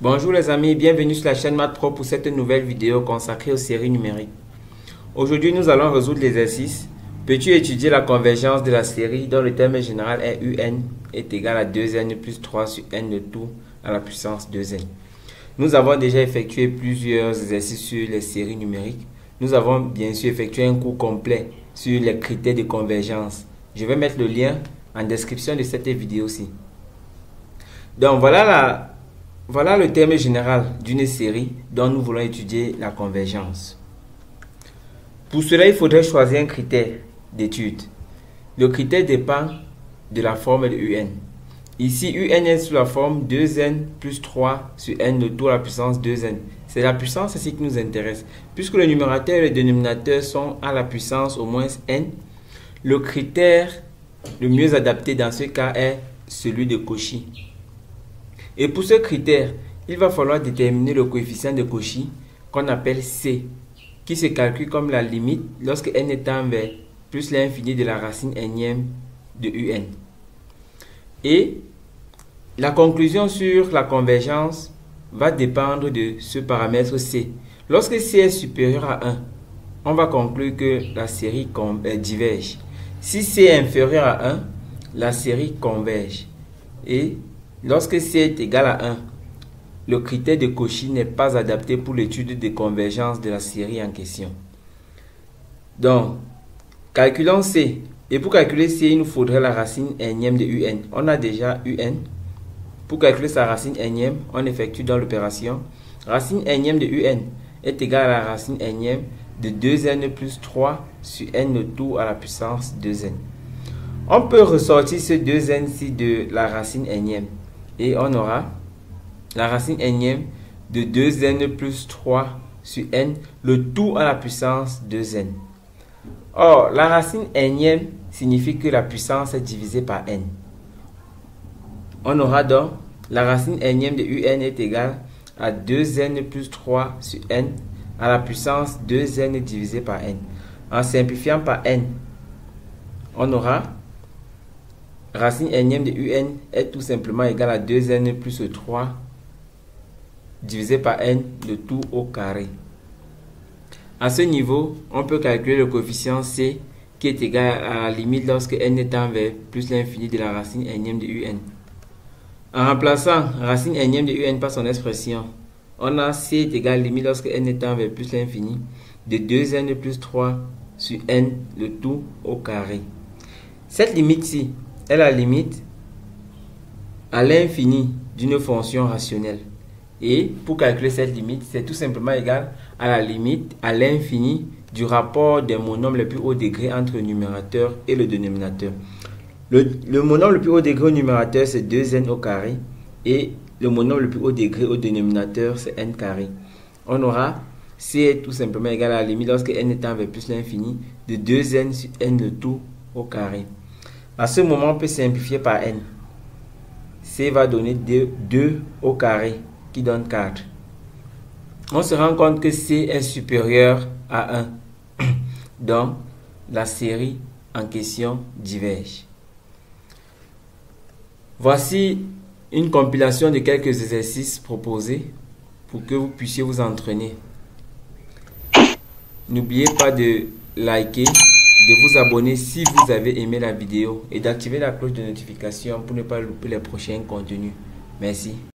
Bonjour les amis, bienvenue sur la chaîne Math Pro pour cette nouvelle vidéo consacrée aux séries numériques. Aujourd'hui, nous allons résoudre l'exercice. Peux-tu étudier la convergence de la série dont le terme général est UN est égal à 2n plus 3 sur n de tout à la puissance 2n. Nous avons déjà effectué plusieurs exercices sur les séries numériques. Nous avons bien sûr effectué un cours complet sur les critères de convergence. Je vais mettre le lien en description de cette vidéo-ci. Donc voilà le terme général d'une série dont nous voulons étudier la convergence. Pour cela, il faudrait choisir un critère d'étude. Le critère dépend de la forme de UN. Ici, UN est sous la forme 2n plus 3 sur n de tout à la puissance 2n. C'est la puissance ici qui nous intéresse. Puisque le numérateur et le dénominateur sont à la puissance au moins n, le critère le mieux adapté dans ce cas est celui de Cauchy. Et pour ce critère, il va falloir déterminer le coefficient de Cauchy qu'on appelle C, qui se calcule comme la limite lorsque n tend vers plus l'infini de la racine énième de UN. Et la conclusion sur la convergence va dépendre de ce paramètre C. Lorsque C est supérieur à 1, on va conclure que la série diverge. Si C est inférieur à 1, la série converge. Et lorsque C est égal à 1, le critère de Cauchy n'est pas adapté pour l'étude de convergence de la série en question. Donc, calculons C. Et pour calculer C, il nous faudrait la racine énième de UN. On a déjà UN. Pour calculer sa racine énième, on effectue dans l'opération. Racine énième de UN est égale à la racine énième de 2n plus 3 sur n de tout à la puissance 2n. On peut ressortir ce 2n-ci de la racine énième. Et on aura la racine énième de 2n plus 3 sur n, le tout à la puissance 2n. Or, la racine énième signifie que la puissance est divisée par n. On aura donc la racine énième de UN est égale à 2n plus 3 sur n à la puissance 2n divisé par n. En simplifiant par n, on aura racine énième de UN est tout simplement égal à 2n plus 3 divisé par n de tout au carré. À ce niveau, on peut calculer le coefficient C qui est égal à la limite lorsque n tend vers plus l'infini de la racine énième de UN. En remplaçant racine énième de UN par son expression, on a C est égal à la limite lorsque n tend vers plus l'infini de 2n plus 3 sur n le tout au carré. Cette limite-ci est la limite à l'infini d'une fonction rationnelle. Et pour calculer cette limite, c'est tout simplement égal à la limite à l'infini du rapport des monomes le plus haut degré entre le numérateur et le dénominateur. Le monome le plus haut degré au numérateur, c'est 2n au carré. Et le monome le plus haut degré au dénominateur, c'est n carré. On aura C est tout simplement égal à la limite lorsque n tend vers plus l'infini de 2n sur n le tout au carré. À ce moment, on peut simplifier par n. C va donner 2 au carré, qui donne 4. On se rend compte que C est supérieur à 1. Donc, la série en question diverge. Voici une compilation de quelques exercices proposés pour que vous puissiez vous entraîner. N'oubliez pas de liker, de vous abonner si vous avez aimé la vidéo et d'activer la cloche de notification pour ne pas louper les prochains contenus. Merci.